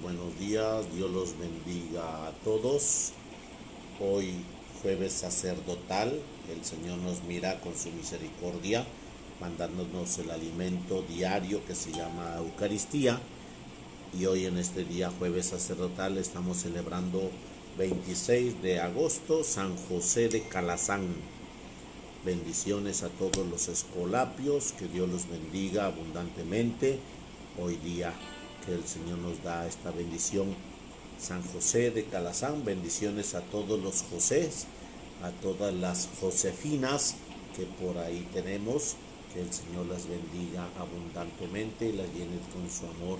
buenos días, Dios los bendiga a todos. Hoy jueves sacerdotal, el Señor nos mira con su misericordia, mandándonos el alimento diario que se llama Eucaristía. Y hoy en este día jueves sacerdotal estamos celebrando 26 de agosto, San José de Calazán. Bendiciones a todos los escolapios, que Dios los bendiga abundantemente. Hoy día que el Señor nos da esta bendición, San José de Calazán, bendiciones a todos los Josés, a todas las Josefinas que por ahí tenemos, que el Señor las bendiga abundantemente y las llene con su amor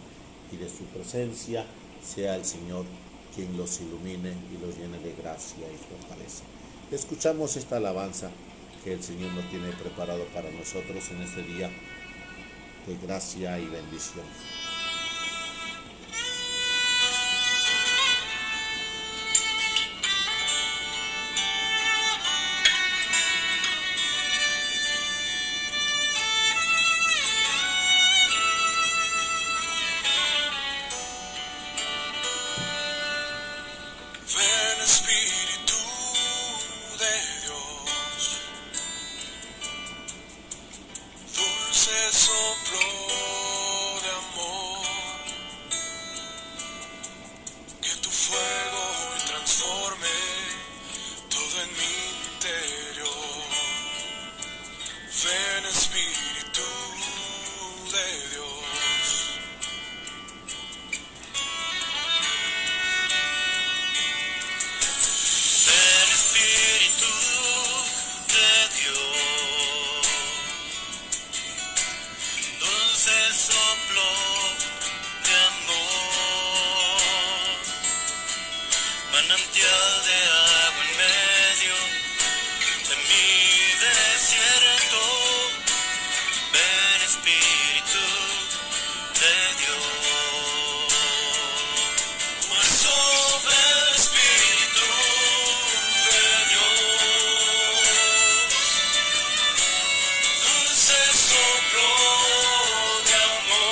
y de su presencia. Sea el Señor quien los ilumine y los llene de gracia y fortaleza. Escuchamos esta alabanza que el Señor nos tiene preparado para nosotros en este día de gracia y bendición. Ven Espíritu de Dios, dulce soplo de amor, que tu fuego hoy transforme todo en mi interior. Ven Espíritu de Dios. Soplo de amor, manantial de agua en medio de mi desierto. Ven Espíritu de Dios. Por eso ven Espíritu de Dios, dulce soplo de amor,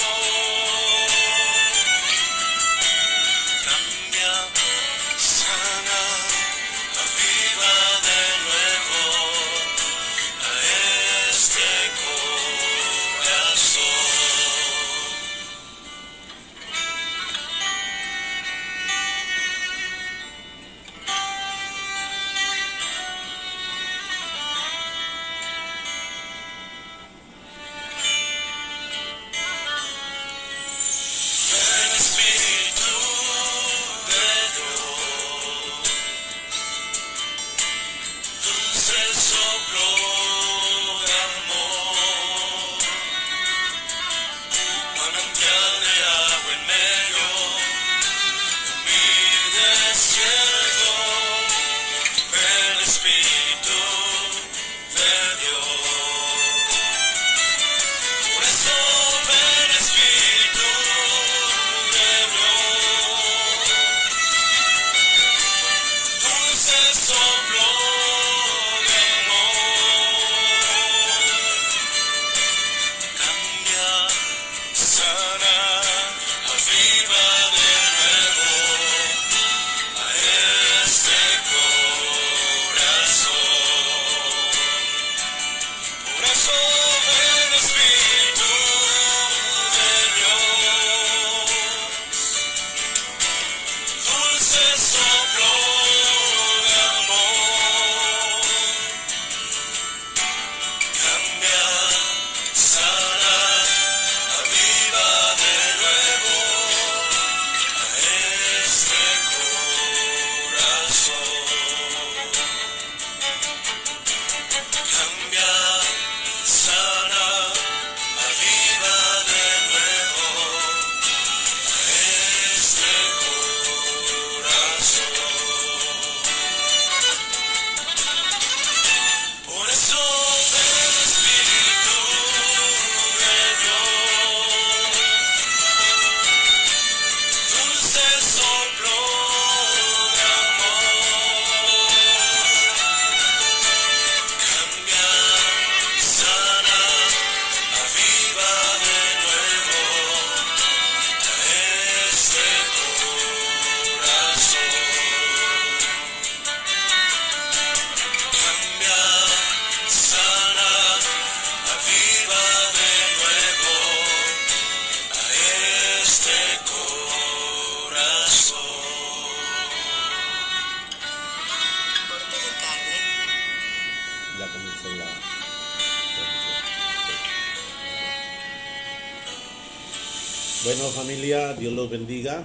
Bueno, familia, Dios los bendiga.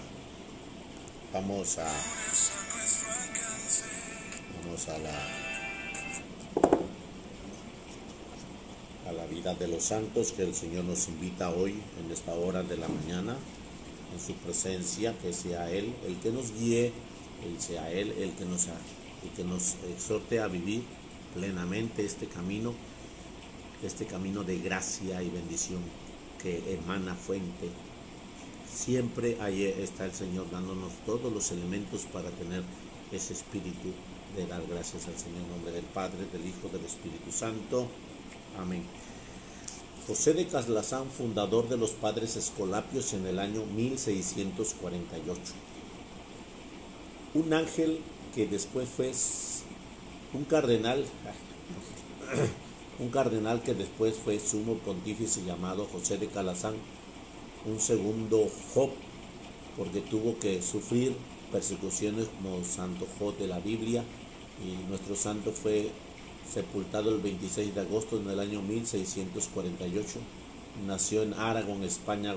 Vamos a la vida de los santos que el Señor nos invita hoy en esta hora de la mañana, en su presencia, que sea Él el que nos guíe, sea Él el que nos exhorte a vivir plenamente este camino de gracia y bendición que emana fuente. Siempre ahí está el Señor dándonos todos los elementos para tener ese espíritu de dar gracias al Señor en nombre del Padre, del Hijo, del Espíritu Santo. Amén. José de Caslazán, fundador de los padres escolapios en el año 1648. Un ángel que después fue un cardenal que después fue sumo pontífice llamado José de Caslazán, un segundo Job, porque tuvo que sufrir persecuciones como Santo Job de la Biblia, y nuestro santo fue sepultado el 26 de agosto en el año 1648. Nació en Aragón, España,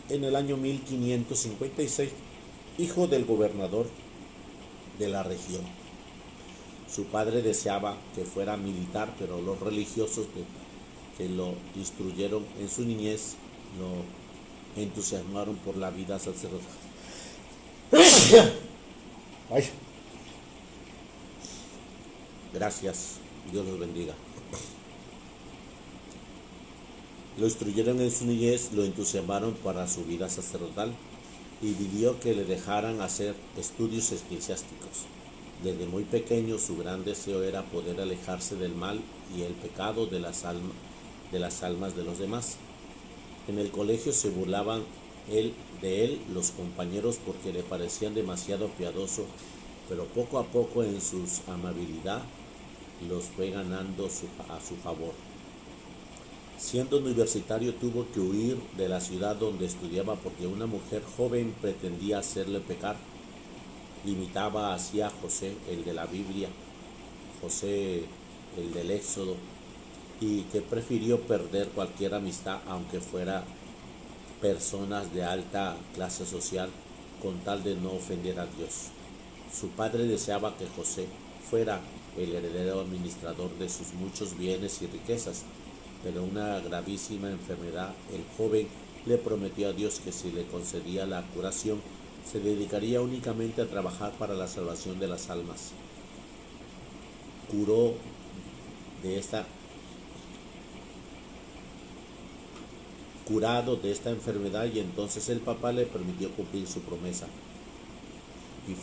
en el año 1556, hijo del gobernador de la región. Su padre deseaba que fuera militar, pero los religiosos que lo instruyeron en su niñez lo entusiasmaron por la vida sacerdotal. Ay. Gracias, Dios los bendiga. Lo instruyeron en su niñez, lo entusiasmaron para su vida sacerdotal y pidió que le dejaran hacer estudios eclesiásticos. Desde muy pequeño su gran deseo era poder alejarse del mal y el pecado de las almas de los demás. En el colegio se burlaban de él los compañeros porque le parecían demasiado piadoso, pero poco a poco en su amabilidad los fue ganando a su favor. Siendo universitario tuvo que huir de la ciudad donde estudiaba porque una mujer joven pretendía hacerle pecar. Imitaba así a José, el de la Biblia, José, el del Éxodo, y que prefirió perder cualquier amistad, aunque fuera personas de alta clase social, con tal de no ofender a Dios. Su padre deseaba que José fuera el heredero administrador de sus muchos bienes y riquezas, pero una gravísima enfermedad, el joven le prometió a Dios que si le concedía la curación, se dedicaría únicamente a trabajar para la salvación de las almas. Curado de esta enfermedad, y entonces el papá le permitió cumplir su promesa y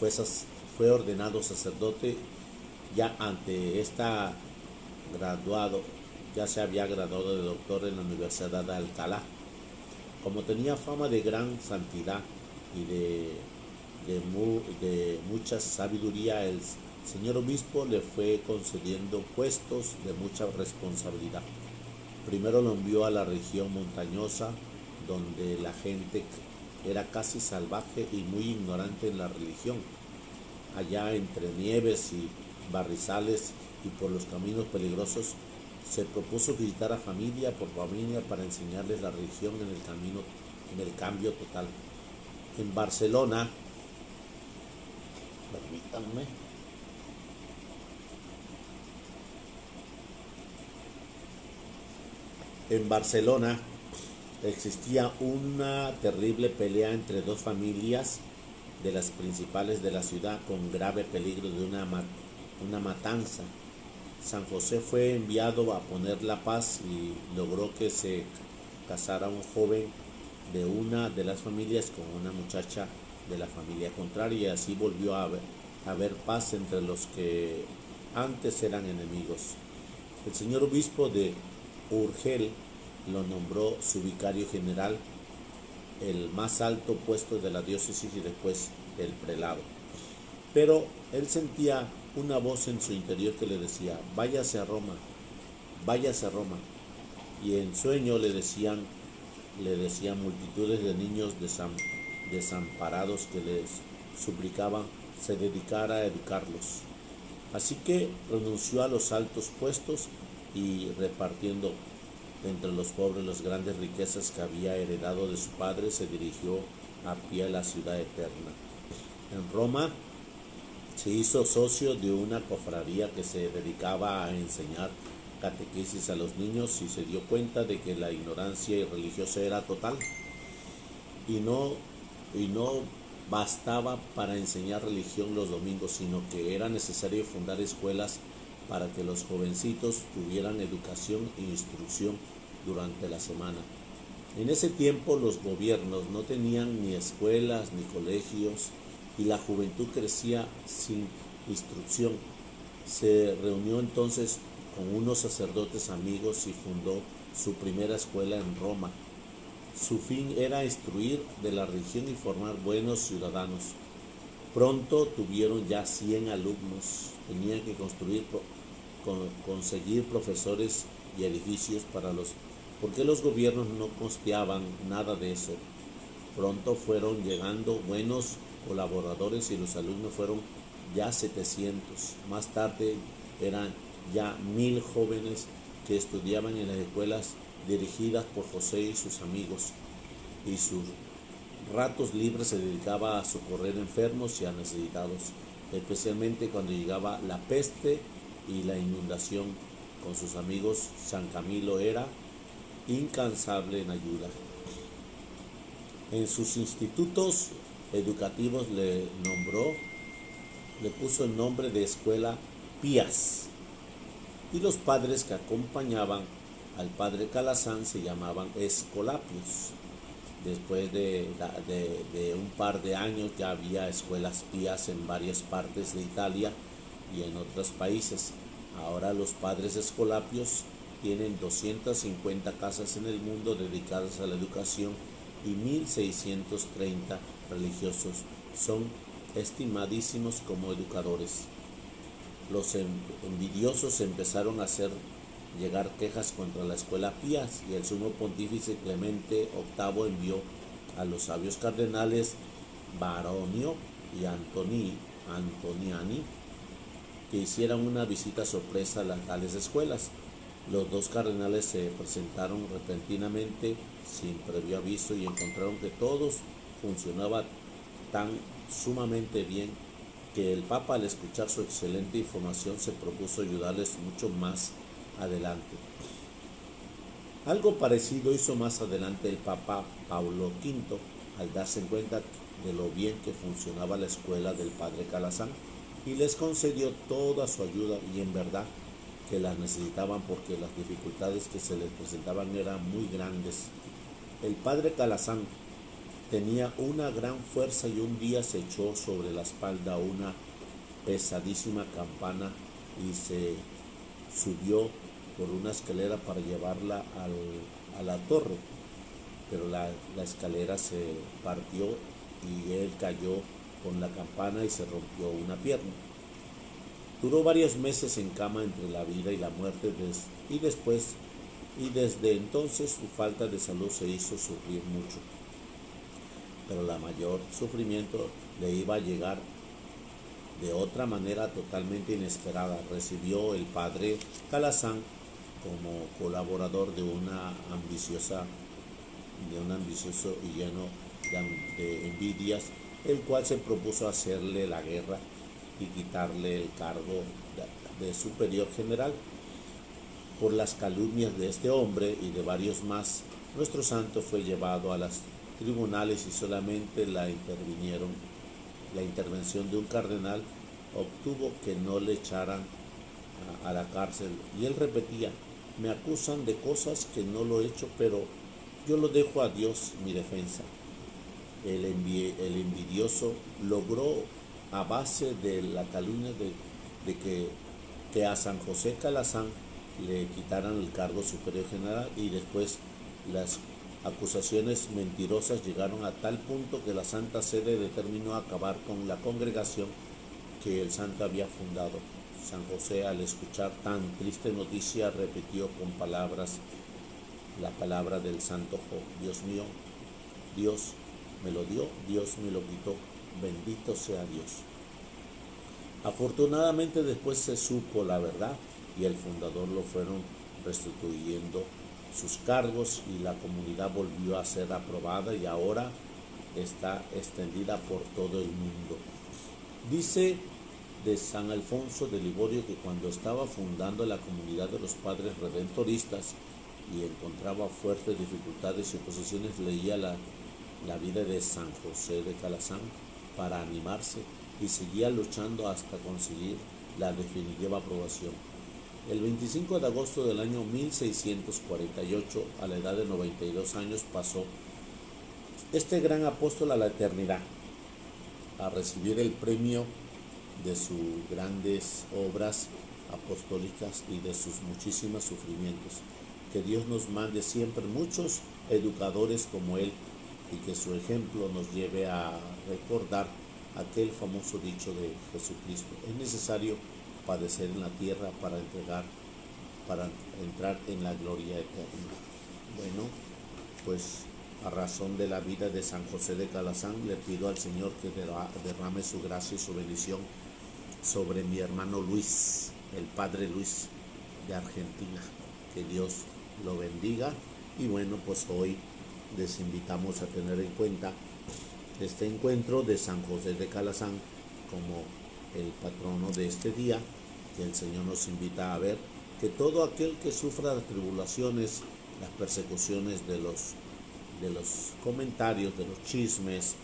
fue ordenado sacerdote. Ya ya se había graduado de doctor en la Universidad de Alcalá. Como tenía fama de gran santidad y de mucha sabiduría, el señor obispo le fue concediendo puestos de mucha responsabilidad. Primero lo envió a la región montañosa, donde la gente era casi salvaje y muy ignorante en la religión. Allá entre nieves y barrizales y por los caminos peligrosos, se propuso visitar a familia por familia para enseñarles la religión en el cambio total. En Barcelona, permítanme, en Barcelona existía una terrible pelea entre dos familias de las principales de la ciudad, con grave peligro de una matanza. San José fue enviado a poner la paz y logró que se casara un joven de una de las familias con una muchacha de la familia contraria, y así volvió a haber paz entre los que antes eran enemigos. El señor obispo de Urgel lo nombró su vicario general, el más alto puesto de la diócesis y después el prelado. Pero él sentía una voz en su interior que le decía: váyase a Roma, váyase a Roma. Y en sueño le decían multitudes de niños desamparados que les suplicaban se dedicara a educarlos. Así que renunció a los altos puestos y repartiendo de entre los pobres las grandes riquezas que había heredado de su padre, se dirigió a pie a la ciudad eterna. En Roma se hizo socio de una cofradía que se dedicaba a enseñar catequesis a los niños y se dio cuenta de que la ignorancia religiosa era total y no bastaba para enseñar religión los domingos, sino que era necesario fundar escuelas para que los jovencitos tuvieran educación e instrucción durante la semana. En ese tiempo los gobiernos no tenían ni escuelas ni colegios y la juventud crecía sin instrucción. Se reunió entonces con unos sacerdotes amigos y fundó su primera escuela en Roma. Su fin era instruir de la religión y formar buenos ciudadanos. Pronto tuvieron ya 100 alumnos. Tenían que conseguir profesores y edificios porque los gobiernos no costeaban nada de eso. Pronto fueron llegando buenos colaboradores y los alumnos fueron ya 700. Más tarde eran ya 1000 jóvenes que estudiaban en las escuelas dirigidas por José y sus amigos, y sus ratos libres se dedicaba a socorrer enfermos y a necesitados, especialmente cuando llegaba la peste y la inundación. Con sus amigos, San Camilo era incansable en ayuda. En sus institutos educativos le puso el nombre de Escuela Pías, y los padres que acompañaban al padre Calazán se llamaban escolapios. Después de un par de años ya había escuelas pías en varias partes de Italia y en otros países. Ahora los padres escolapios tienen 250 casas en el mundo dedicadas a la educación y 1630 religiosos. Son estimadísimos como educadores. Los envidiosos empezaron a hacer llegar quejas contra la escuela Pías, y el sumo pontífice Clemente VIII envió a los sabios cardenales Baronio y Antoniani que hicieran una visita sorpresa a las tales escuelas. Los dos cardenales se presentaron repentinamente sin previo aviso y encontraron que todo funcionaba tan sumamente bien que el Papa, al escuchar su excelente información, se propuso ayudarles mucho más adelante. Algo parecido hizo más adelante el Papa Paulo V, al darse cuenta de lo bien que funcionaba la escuela del padre Calazán, y les concedió toda su ayuda, y en verdad que las necesitaban porque las dificultades que se les presentaban eran muy grandes. El padre Calazán tenía una gran fuerza y un día se echó sobre la espalda una pesadísima campana y se subió por una escalera para llevarla a la torre, pero la escalera se partió y él cayó con la campana y se rompió una pierna. Duró varios meses en cama entre la vida y la muerte y desde entonces su falta de salud se hizo sufrir mucho. Pero la mayor sufrimiento le iba a llegar de otra manera totalmente inesperada. Recibió el padre Calazán como colaborador de un ambicioso y lleno de envidias, el cual se propuso hacerle la guerra y quitarle el cargo de superior general. Por las calumnias de este hombre y de varios más, nuestro santo fue llevado a los tribunales y solamente la intervención de un cardenal obtuvo que no le echaran a la cárcel. Y él repetía: me acusan de cosas que no lo he hecho, pero yo lo dejo a Dios mi defensa. El envidioso logró, a base de la calumnia de que a San José Calazán le quitaran el cargo superior general, y después las acusaciones mentirosas llegaron a tal punto que la Santa Sede determinó acabar con la congregación que el santo había fundado. San José, al escuchar tan triste noticia, repitió con palabras la palabra del santo Job: Dios mío, Dios me lo dio, Dios me lo quitó, bendito sea Dios. Afortunadamente después se supo la verdad y el fundador lo fueron restituyendo sus cargos y la comunidad volvió a ser aprobada y ahora está extendida por todo el mundo. Dice de San Alfonso de Ligorio que cuando estaba fundando la comunidad de los padres redentoristas y encontraba fuertes dificultades y oposiciones, leía la vida de San José de Calazán para animarse y seguía luchando hasta conseguir la definitiva aprobación. El 25 de agosto del año 1648, a la edad de 92 años, pasó este gran apóstol a la eternidad, a recibir el premio de sus grandes obras apostólicas y de sus muchísimos sufrimientos. Que Dios nos mande siempre muchos educadores como él y que su ejemplo nos lleve a recordar aquel famoso dicho de Jesucristo: es necesario padecer en la tierra para entrar en la gloria eterna. Bueno, pues a razón de la vida de San José de Calazán, le pido al Señor que derrame su gracia y su bendición sobre mi hermano Luis, el Padre Luis de Argentina. Que Dios lo bendiga. Y bueno, pues hoy les invitamos a tener en cuenta este encuentro de San José de Calazán como el patrono de este día, que el Señor nos invita a ver que todo aquel que sufra las tribulaciones, las persecuciones de los comentarios, de los chismes,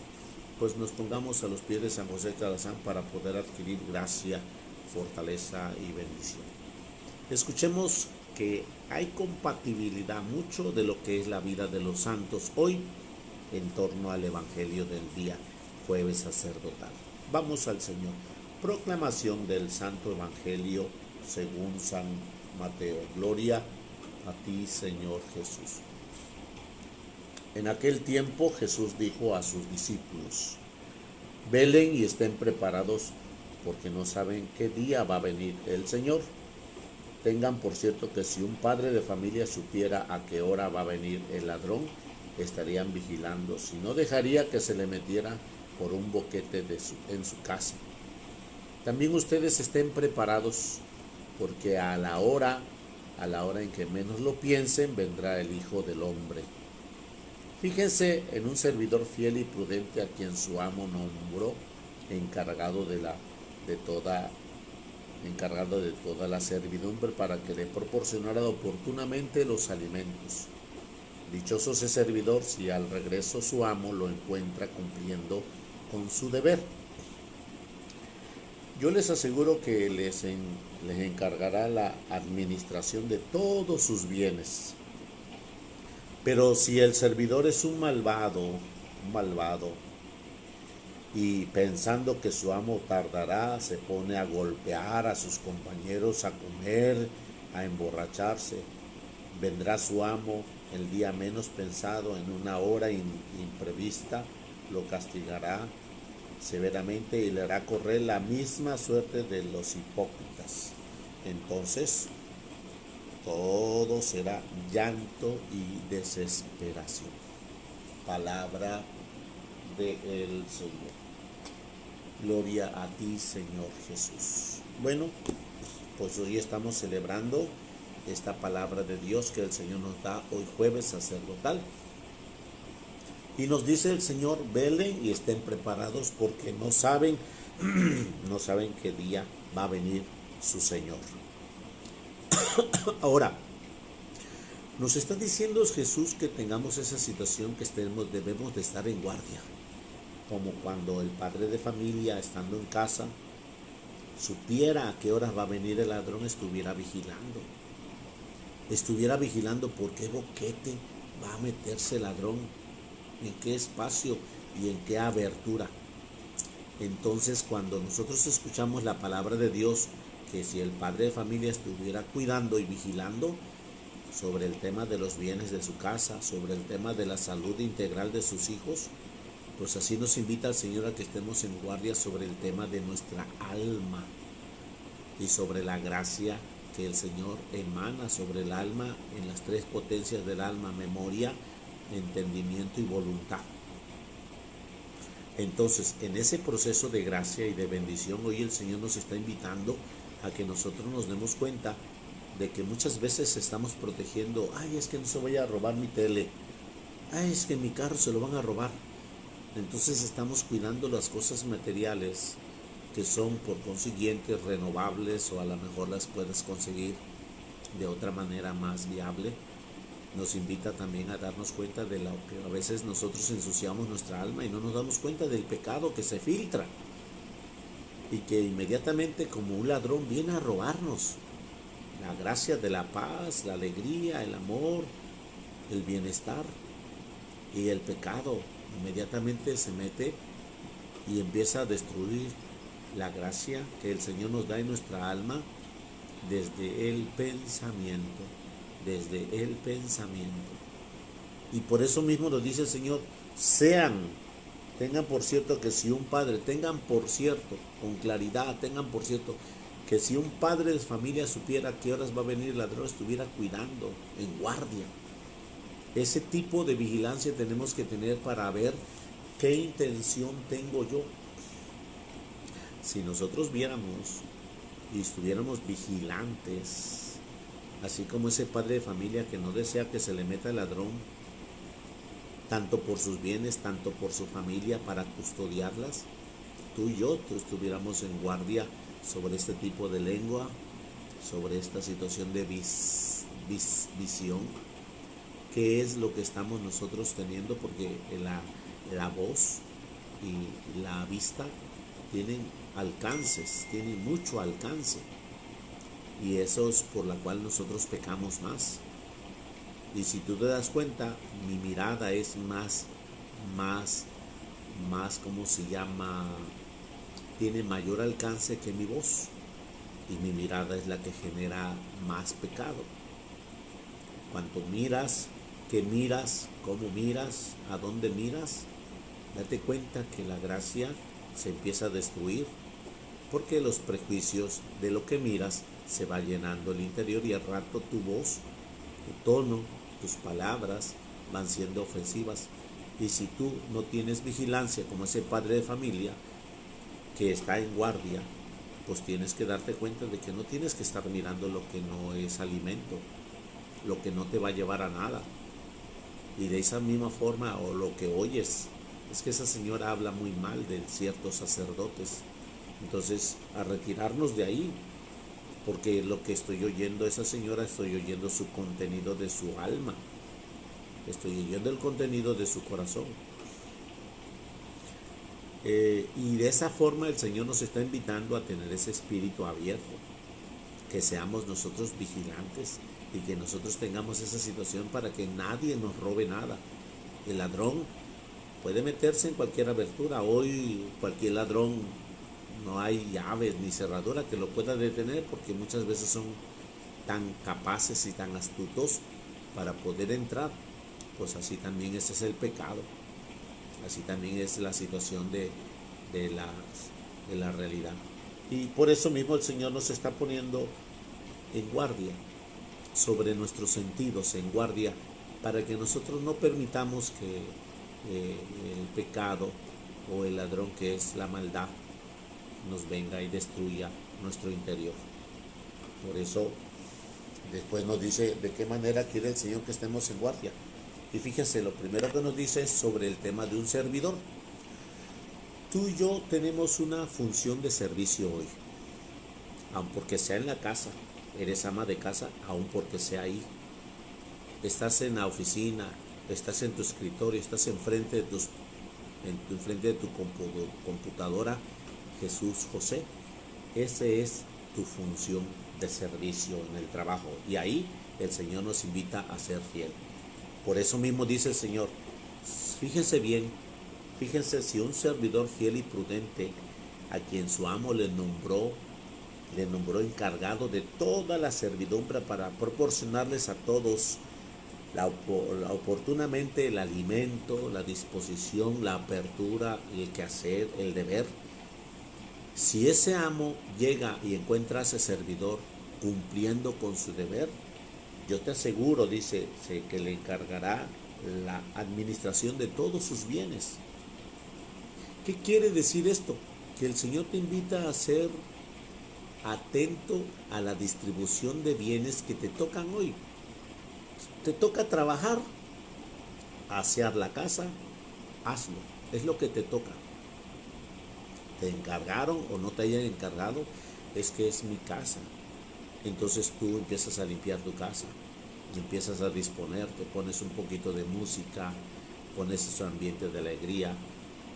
pues nos pongamos a los pies de San José de Calazán para poder adquirir gracia, fortaleza y bendición. Escuchemos que hay compatibilidad mucho de lo que es la vida de los santos hoy en torno al Evangelio del día jueves sacerdotal. Vamos al Señor. Proclamación del Santo Evangelio según San Mateo. Gloria a ti, Señor Jesús. En aquel tiempo Jesús dijo a sus discípulos: velen y estén preparados, porque no saben qué día va a venir el Señor. Tengan por cierto que si un padre de familia supiera a qué hora va a venir el ladrón, estarían vigilando, si no dejaría que se le metiera por un boquete en su casa. También ustedes estén preparados, porque a la hora en que menos lo piensen, vendrá el Hijo del Hombre. Fíjense en un servidor fiel y prudente a quien su amo nombró encargado de toda la servidumbre para que le proporcionara oportunamente los alimentos. Dichoso ese servidor si al regreso su amo lo encuentra cumpliendo con su deber. Yo les aseguro que les encargará la administración de todos sus bienes. Pero si el servidor es un malvado, y pensando que su amo tardará, se pone a golpear a sus compañeros, a comer, a emborracharse, vendrá su amo el día menos pensado, en una hora imprevista, lo castigará severamente y le hará correr la misma suerte de los hipócritas. Entonces todo será llanto y desesperación. Palabra del Señor. Gloria a ti, Señor Jesús. Bueno, pues hoy estamos celebrando esta palabra de Dios que el Señor nos da hoy jueves sacerdotal. Y nos dice el Señor: velen y estén preparados, porque no saben qué día va a venir su Señor. Ahora, nos está diciendo Jesús que tengamos esa situación, que debemos de estar en guardia, como cuando el padre de familia, estando en casa, supiera a qué horas va a venir el ladrón, estuviera vigilando por qué boquete va a meterse el ladrón, en qué espacio y en qué abertura. Entonces, cuando nosotros escuchamos la palabra de Dios, que si el padre de familia estuviera cuidando y vigilando sobre el tema de los bienes de su casa, sobre el tema de la salud integral de sus hijos, pues así nos invita el Señor a que estemos en guardia sobre el tema de nuestra alma y sobre la gracia que el Señor emana sobre el alma en las tres potencias del alma: memoria, entendimiento y voluntad. Entonces, en ese proceso de gracia y de bendición, hoy el Señor nos está invitando a que nosotros nos demos cuenta de que muchas veces estamos protegiendo, ay, es que no se vaya a robar mi tele, ay, es que mi carro se lo van a robar. Entonces estamos cuidando las cosas materiales que son por consiguiente renovables o a lo mejor las puedes conseguir de otra manera más viable. Nos invita también a darnos cuenta de lo que a veces nosotros ensuciamos nuestra alma y no nos damos cuenta del pecado que se filtra y que inmediatamente como un ladrón viene a robarnos la gracia de la paz, la alegría, el amor, el bienestar. Y el pecado inmediatamente se mete y empieza a destruir la gracia que el Señor nos da en nuestra alma desde el pensamiento, desde el pensamiento. Y por eso mismo nos dice el Señor, tengan por cierto que si un padre, tengan por cierto, con claridad, tengan por cierto, que si un padre de familia supiera a qué horas va a venir el ladrón, estuviera cuidando, en guardia. Ese tipo de vigilancia tenemos que tener para ver qué intención tengo yo. Si nosotros viéramos y estuviéramos vigilantes, así como ese padre de familia que no desea que se le meta el ladrón, tanto por sus bienes, tanto por su familia, para custodiarlas, tú y yo estuviéramos en guardia sobre este tipo de lengua, sobre esta situación de visión. ¿Qué es lo que estamos nosotros teniendo? Porque la voz y la vista tienen alcances, tienen mucho alcance. Y eso es por la cual nosotros pecamos más. Y si tú te das cuenta, mi mirada es más, ¿cómo se llama? Tiene mayor alcance que mi voz. Y mi mirada es la que genera más pecado. Cuanto miras, qué miras, cómo miras, a dónde miras, date cuenta que la gracia se empieza a destruir, porque los prejuicios de lo que miras se va llenando el interior y al rato tu voz, tu tono, tus palabras van siendo ofensivas. Y si tú no tienes vigilancia como ese padre de familia que está en guardia, pues tienes que darte cuenta de que no tienes que estar mirando lo que no es alimento, lo que no te va a llevar a nada. Y de esa misma forma, o lo que oyes, es que esa señora habla muy mal de ciertos sacerdotes. Entonces, a retirarnos de ahí, porque lo que estoy oyendo esa señora, estoy oyendo su contenido de su alma, estoy oyendo el contenido de su corazón. Y de esa forma el Señor nos está invitando a tener ese espíritu abierto, que seamos nosotros vigilantes y que nosotros tengamos esa situación para que nadie nos robe nada. El ladrón puede meterse en cualquier abertura. Hoy cualquier ladrón, no hay llaves ni cerradura que lo pueda detener, porque muchas veces son tan capaces y tan astutos para poder entrar. Pues así también ese es el pecado, así también es la situación de la realidad. Y por eso mismo el Señor nos está poniendo en guardia sobre nuestros sentidos, en guardia, para que nosotros no permitamos que el pecado o el ladrón, que es la maldad, nos venga y destruya nuestro interior. Por eso después nos dice de qué manera quiere el Señor que estemos en guardia. Y fíjese, lo primero que nos dice es sobre el tema de un servidor. Tú y yo tenemos una función de servicio hoy, aun porque sea en la casa, eres ama de casa, aun porque sea ahí. Estás en la oficina, estás en tu escritorio, estás enfrente de tu computadora, Jesús José. Esa es tu función de servicio en el trabajo. Y ahí el Señor nos invita a ser fiel. Por eso mismo dice el Señor, fíjense bien, fíjense si un servidor fiel y prudente, a quien su amo le nombró encargado de toda la servidumbre para proporcionarles a todos oportunamente el alimento, la disposición, la apertura, el quehacer, el deber. Si ese amo llega y encuentra a ese servidor cumpliendo con su deber, yo te aseguro, dice, que le encargará la administración de todos sus bienes. ¿Qué quiere decir esto? Que el Señor te invita a ser atento a la distribución de bienes que te tocan hoy. Te toca trabajar, asear la casa, hazlo, es lo que te toca. Te encargaron o no te hayan encargado, es que es mi casa. Entonces tú empiezas a limpiar tu casa, empiezas a disponer, te pones un poquito de música, pones ese ambiente de alegría,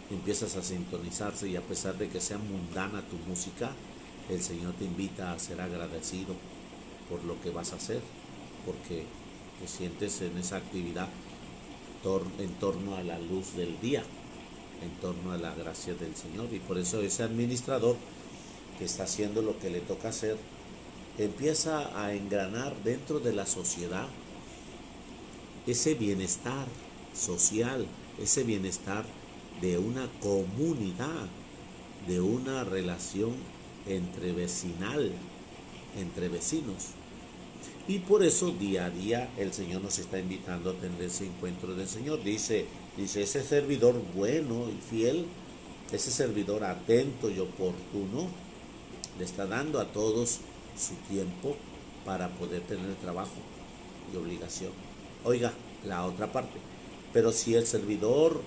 empiezas a sintonizarse, y a pesar de que sea mundana tu música, el Señor te invita a ser agradecido por lo que vas a hacer, porque te sientes en esa actividad en torno a la luz del día, en torno a la gracia del Señor. Y por eso ese administrador que está haciendo lo que le toca hacer, empieza a engranar dentro de la sociedad ese bienestar social, ese bienestar de una comunidad, de una relación entre vecinal, entre vecinos. Y por eso día a día el Señor nos está invitando a tener ese encuentro del Señor. Dice, ese servidor bueno y fiel, ese servidor atento y oportuno, le está dando a todos su tiempo para poder tener trabajo y obligación. Oiga, la otra parte. Pero si el servidor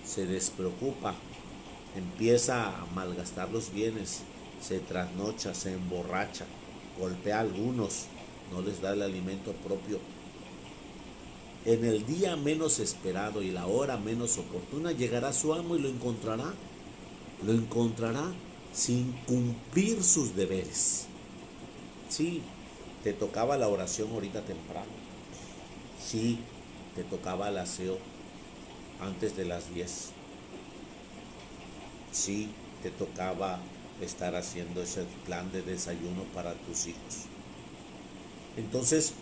se despreocupa, empieza a malgastar los bienes, se trasnocha, se emborracha, golpea a algunos, no les da el alimento propio, en el día menos esperado y la hora menos oportuna llegará su amo y lo encontrará sin cumplir sus deberes. Sí, te tocaba la oración ahorita temprano, sí, te tocaba el aseo antes de las 10, sí, te tocaba estar haciendo ese plan de desayuno para tus hijos. Entonces,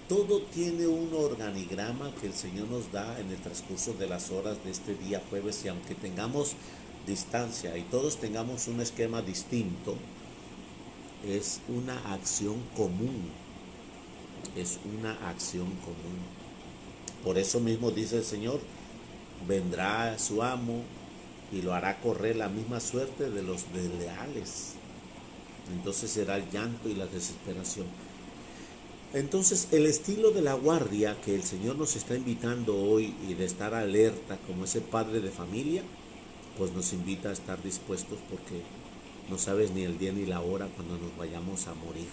todo tiene un organigrama que el Señor nos da en el transcurso de las horas de este día jueves, y aunque tengamos distancia y todos tengamos un esquema distinto, es una acción común, es una acción común. Por eso mismo dice el Señor, vendrá su amo y lo hará correr la misma suerte de los desleales. Entonces será el llanto y la desesperación. Entonces el estilo de la guardia que el Señor nos está invitando hoy, y de estar alerta como ese padre de familia, pues nos invita a estar dispuestos, porque no sabes ni el día ni la hora cuando nos vayamos a morir.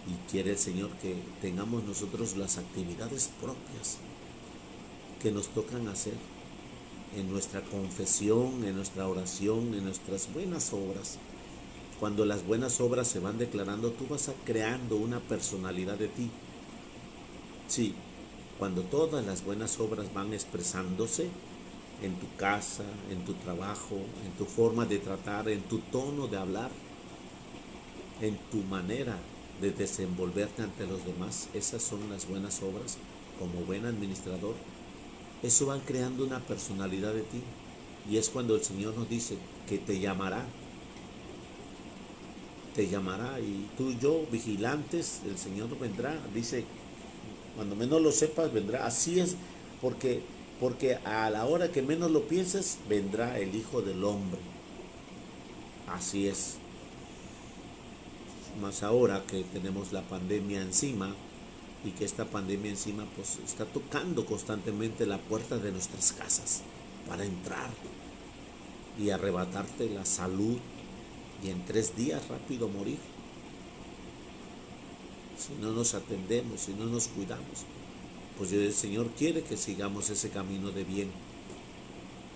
Y quiere el Señor que tengamos nosotros las actividades propias que nos tocan hacer en nuestra confesión, en nuestra oración, en nuestras buenas obras. Cuando las buenas obras se van declarando, tú vas creando una personalidad de ti. Sí, cuando todas las buenas obras van expresándose en tu casa, en tu trabajo, en tu forma de tratar, en tu tono de hablar, en tu manera de desenvolverte ante los demás, esas son las buenas obras. Como buen administrador, eso va creando una personalidad de ti, y es cuando el Señor nos dice que te llamará, y tú y yo, vigilantes, el Señor vendrá, dice, cuando menos lo sepas, vendrá. Así es, porque a la hora que menos lo pienses, vendrá el Hijo del Hombre. Así es. Más ahora que tenemos la pandemia encima, y que esta pandemia encima pues está tocando constantemente la puerta de nuestras casas para entrar y arrebatarte la salud, y en 3 días rápido morir, si no nos atendemos, si no nos cuidamos. Pues el Señor quiere que sigamos ese camino de bien,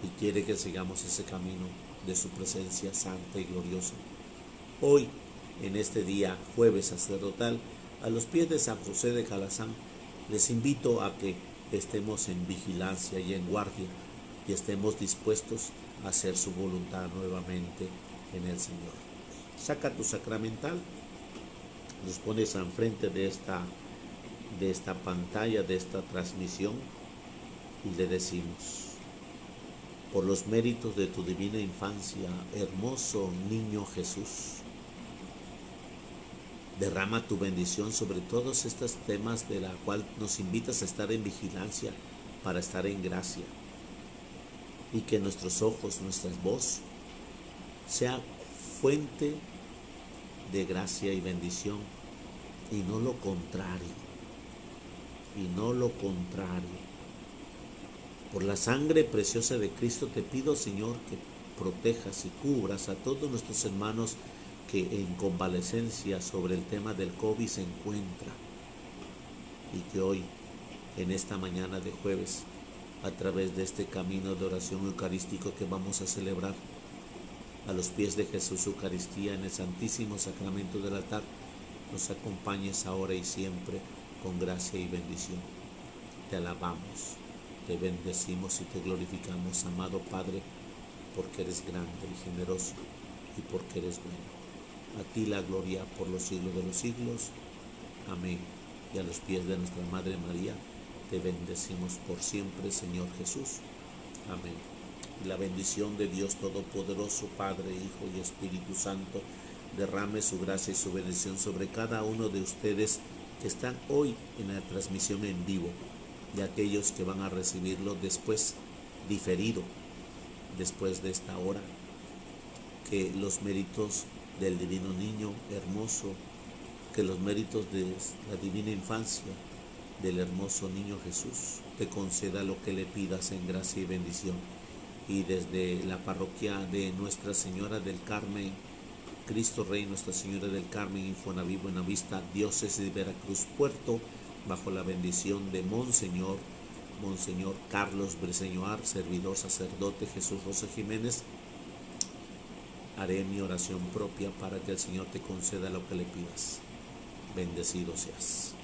y quiere que sigamos ese camino de su presencia santa y gloriosa. Hoy, en este día jueves sacerdotal, a los pies de San José de Calazán, les invito a que estemos en vigilancia y en guardia, y estemos dispuestos a hacer su voluntad nuevamente en el Señor. Saca tu sacramental, los pones enfrente de esta pantalla, de esta transmisión, y le decimos: por los méritos de tu divina infancia, hermoso niño Jesús, derrama tu bendición sobre todos estos temas de la cual nos invitas a estar en vigilancia para estar en gracia, y que nuestros ojos, nuestra voz, sea fuente de gracia y bendición, y no lo contrario, y no lo contrario. Por la sangre preciosa de Cristo te pido, Señor, que protejas y cubras a todos nuestros hermanos que en convalecencia sobre el tema del COVID se encuentra, y que hoy, en esta mañana de jueves, a través de este camino de oración eucarístico que vamos a celebrar a los pies de Jesús Eucaristía en el Santísimo Sacramento del altar, nos acompañes ahora y siempre con gracia y bendición. Te alabamos, te bendecimos y te glorificamos, amado Padre, porque eres grande y generoso y porque eres bueno. A ti la gloria por los siglos de los siglos. Amén. Y a los pies de nuestra Madre María, te bendecimos por siempre, Señor Jesús. Amén. Y la bendición de Dios Todopoderoso, Padre, Hijo y Espíritu Santo, derrame su gracia y su bendición sobre cada uno de ustedes que están hoy en la transmisión en vivo y aquellos que van a recibirlo después, diferido, después de esta hora. Que los méritos del divino niño hermoso, que los méritos de la divina infancia del hermoso niño Jesús te conceda lo que le pidas en gracia y bendición. Y desde la parroquia de Nuestra Señora del Carmen, Cristo Rey, Nuestra Señora del Carmen, Infonavit Buenavista, Diócesis de Veracruz, Puerto, bajo la bendición de Monseñor Carlos Briceño Ar, servidor sacerdote Jesús Rosa Jiménez, haré mi oración propia para que el Señor te conceda lo que le pidas. Bendecido seas.